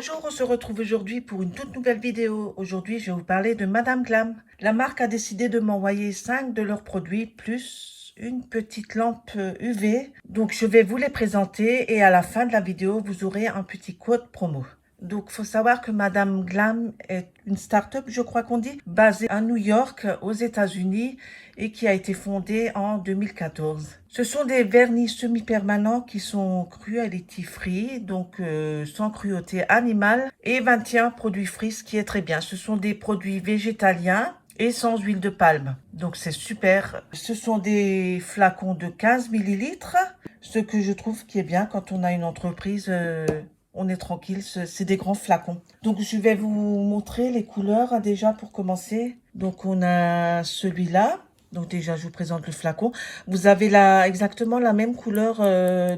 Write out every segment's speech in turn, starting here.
Bonjour, on se retrouve aujourd'hui pour une toute nouvelle vidéo. Aujourd'hui, je vais vous parler de Madame Glam. La marque a décidé de m'envoyer 5 de leurs produits plus une petite lampe UV. Donc, je vais vous les présenter et à la fin de la vidéo, vous aurez un petit code promo. Donc, faut savoir que Madame Glam est une start-up, je crois qu'on dit, basée à New York, aux États-Unis, et qui a été fondée en 2014. Ce sont des vernis semi-permanents qui sont cruelty-free, donc sans cruauté animale, et 21 produits free, ce qui est très bien. Ce sont des produits végétaliens et sans huile de palme. Donc c'est super. Ce sont des flacons de 15 millilitres, ce que je trouve qui est bien quand on a une entreprise. On est tranquille, c'est des grands flacons. Donc je vais vous montrer les couleurs hein, déjà pour commencer. Donc on a celui-là. Donc déjà je vous présente le flacon. Vous avez exactement la même couleur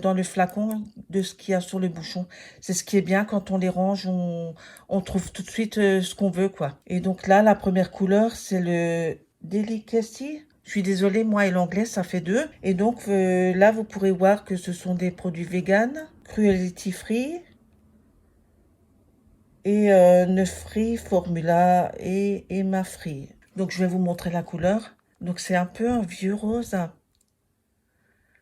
dans le flacon de ce qu'il y a sur le bouchon. C'est ce qui est bien quand on les range, on trouve tout de suite ce qu'on veut quoi. Et donc là la première couleur c'est le Delicacy. Je suis désolée, moi et l'anglais, ça fait deux. Et donc là, vous pourrez voir que ce sont des produits vegan, cruelty free, et Neufree, Formula et Emma Free. Donc je vais vous montrer la couleur. Donc c'est un peu un vieux rose. De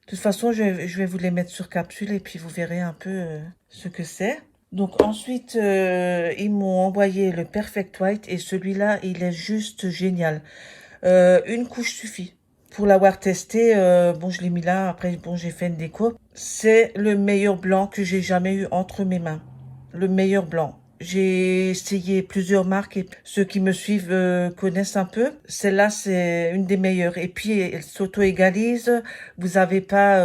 toute façon, je vais vous les mettre sur capsule et puis vous verrez un peu ce que c'est. Donc ensuite, ils m'ont envoyé le Perfect White et celui-là, il est juste génial. Une couche suffit. Pour l'avoir testé, bon, je l'ai mis là. Après, bon, j'ai fait une déco. C'est le meilleur blanc que j'ai jamais eu entre mes mains. Le meilleur blanc. J'ai essayé plusieurs marques et ceux qui me suivent connaissent un peu. Celle-là, c'est une des meilleures. Et puis, elle s'auto-égalise. Vous n'avez pas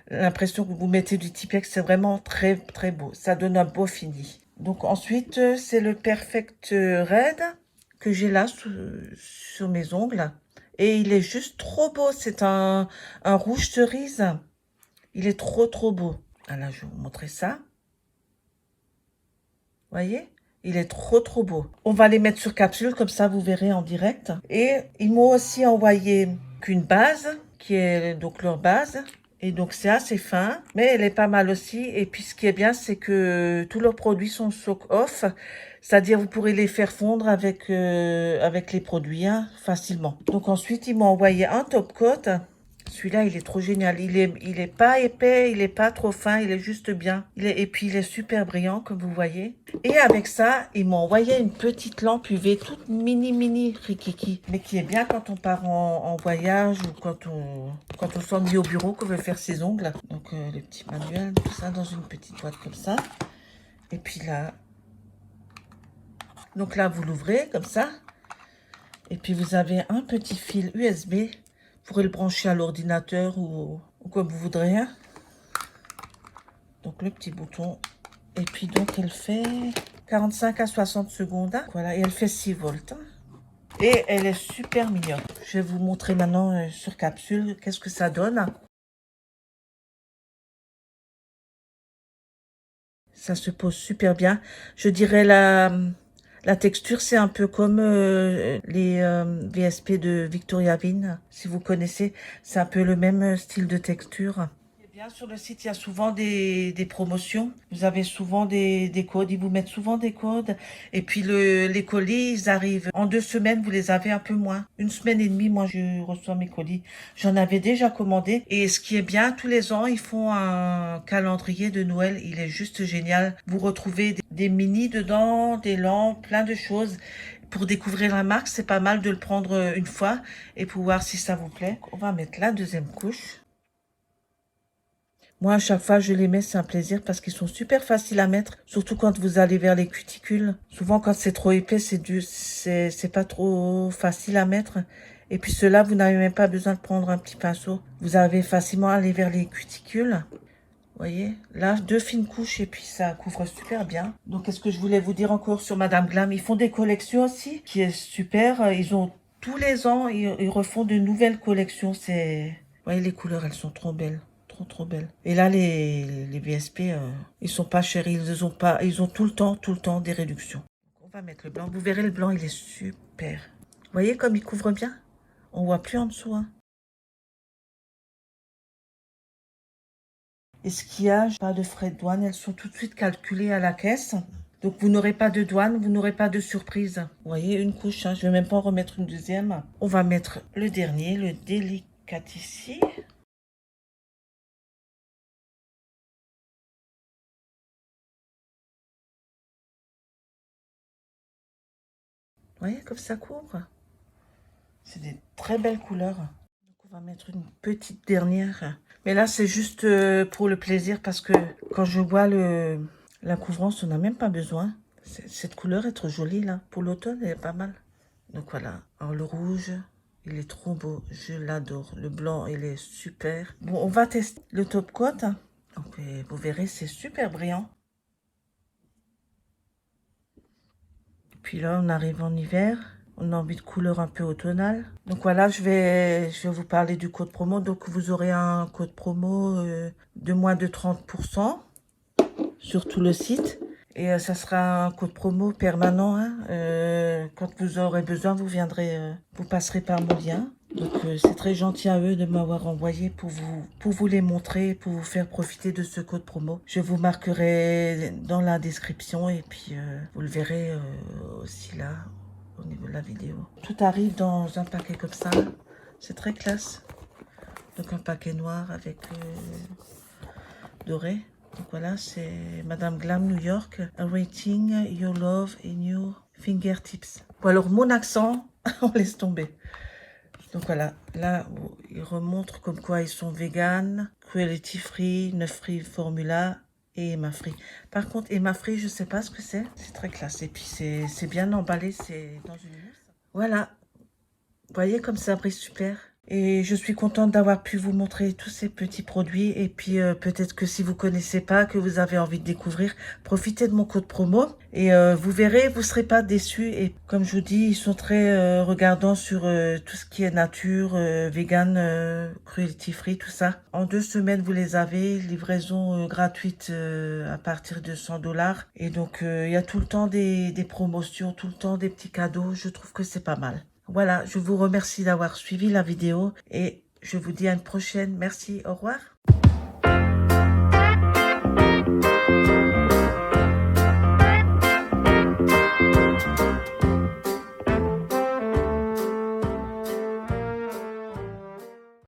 l'impression que vous mettez du Tipex. C'est vraiment très, très beau. Ça donne un beau fini. Donc ensuite, c'est le Perfect Red que j'ai là sur mes ongles. Et il est juste trop beau. C'est un rouge cerise. Il est trop, trop beau. Ah là, je vais vous montrer ça. Voyez, il est trop trop beau. On va les mettre sur capsule, comme ça vous verrez en direct. Et ils m'ont aussi envoyé qu'une base, qui est donc leur base. Et donc c'est assez fin, mais elle est pas mal aussi. Et puis ce qui est bien, c'est que tous leurs produits sont soak off. C'est-à-dire vous pourrez les faire fondre avec les produits hein, facilement. Donc ensuite, ils m'ont envoyé un top coat. Celui-là, il est trop génial. Il est pas épais, il est pas trop fin, il est juste bien. Et puis, il est super brillant, comme vous voyez. Et avec ça, ils m'ont envoyé une petite lampe UV, toute mini rikiki. Mais qui est bien quand on part en voyage ou quand on s'ennuie au bureau, qu'on veut faire ses ongles. Donc, le petit manuel, tout ça dans une petite boîte comme ça. Et puis là, donc là, vous l'ouvrez comme ça. Et puis, vous avez un petit fil USB. Vous pourrez le brancher à l'ordinateur ou comme vous voudrez. Hein. Donc, le petit bouton. Et puis, donc, elle fait 45 à 60 secondes. Hein. Voilà, et elle fait 6 volts. Hein. Et elle est super mignonne. Je vais vous montrer maintenant sur capsule qu'est-ce que ça donne. Ça se pose super bien. Je dirais la texture, c'est un peu comme les VSP de Victoria Vin, si vous connaissez. C'est un peu le même style de texture. Et bien, sur le site, il y a souvent des promotions. Vous avez souvent des codes. Ils vous mettent souvent des codes. Et puis, les colis, ils arrivent. En 2 semaines, vous les avez un peu moins. 1 semaine et demie, moi, je reçois mes colis. J'en avais déjà commandé. Et ce qui est bien, tous les ans, ils font un calendrier de Noël. Il est juste génial. Vous retrouvez des mini dedans, des lampes, plein de choses. Pour découvrir la marque, c'est pas mal de le prendre une fois et pour voir si ça vous plaît. On va mettre la deuxième couche. Moi, à chaque fois, je les mets, c'est un plaisir parce qu'ils sont super faciles à mettre, surtout quand vous allez vers les cuticules. Souvent, quand c'est trop épais, c'est pas trop facile à mettre. Et puis ceux-là, vous n'avez même pas besoin de prendre un petit pinceau. Vous avez facilement à aller vers les cuticules. Vous voyez, là, 2 fines couches et puis ça couvre super bien. Donc, qu'est-ce que je voulais vous dire encore sur Madame Glam? Ils font des collections aussi, qui est super. Ils ont tous les ans, ils refont de nouvelles collections. Vous voyez, les couleurs, elles sont trop belles. Trop, trop belles. Et là, les VSP, ils sont pas chers. Ils ont tout le temps des réductions. On va mettre le blanc. Vous verrez, le blanc, il est super. Vous voyez comme il couvre bien? On voit plus en dessous, hein. Et ce qu'il y a, pas de frais de douane, elles sont tout de suite calculées à la caisse. Donc, vous n'aurez pas de douane, vous n'aurez pas de surprise. Vous voyez, une couche, hein, je ne vais même pas en remettre une deuxième. On va mettre le dernier, le Delicacy. Vous voyez, comme ça couvre. C'est des très belles couleurs. Donc, on va mettre une petite dernière. Mais là, c'est juste pour le plaisir parce que quand je vois la couvrance, on n'a même pas besoin. Cette couleur est trop jolie, là. Pour l'automne, elle est pas mal. Donc, voilà. Alors, le rouge, il est trop beau. Je l'adore. Le blanc, il est super. Bon, on va tester le top coat. Donc, vous verrez, c'est super brillant. Puis là, on arrive en hiver. On a envie de couleur un peu automnale. Donc voilà, je vais vous parler du code promo. Donc vous aurez un code promo de moins de 30% sur tout le site. Et ça sera un code promo permanent. Hein. Quand vous aurez besoin, vous viendrez, vous passerez par mon lien. Donc c'est très gentil à eux de m'avoir envoyé pour vous les montrer, pour vous faire profiter de ce code promo. Je vous marquerai dans la description et puis vous le verrez aussi là au niveau de la vidéo. Tout arrive dans un paquet comme ça. C'est très classe. Donc un paquet noir avec doré. Donc voilà, c'est Madame Glam New York. Awaiting your love in your fingertips. Bon alors mon accent, on laisse tomber. Donc voilà, là, ils remontrent comme quoi ils sont vegan, cruelty free, 9 free formula et Emma free. Par contre, Emma free, je sais pas ce que c'est. C'est très classe. Et puis c'est bien emballé, c'est dans une mousse. Voilà, vous voyez comme ça brille super. Et je suis contente d'avoir pu vous montrer tous ces petits produits. Et puis peut-être que si vous connaissez pas, que vous avez envie de découvrir, profitez de mon code promo. Et vous verrez, vous serez pas déçus. Et comme je vous dis, ils sont très regardants sur tout ce qui est nature, vegan, cruelty free, tout ça. En 2 semaines, vous les avez. Livraison gratuite à partir de 100 $. Et donc, il y a tout le temps des promotions, tout le temps des petits cadeaux. Je trouve que c'est pas mal. Voilà, je vous remercie d'avoir suivi la vidéo et je vous dis à une prochaine. Merci, au revoir.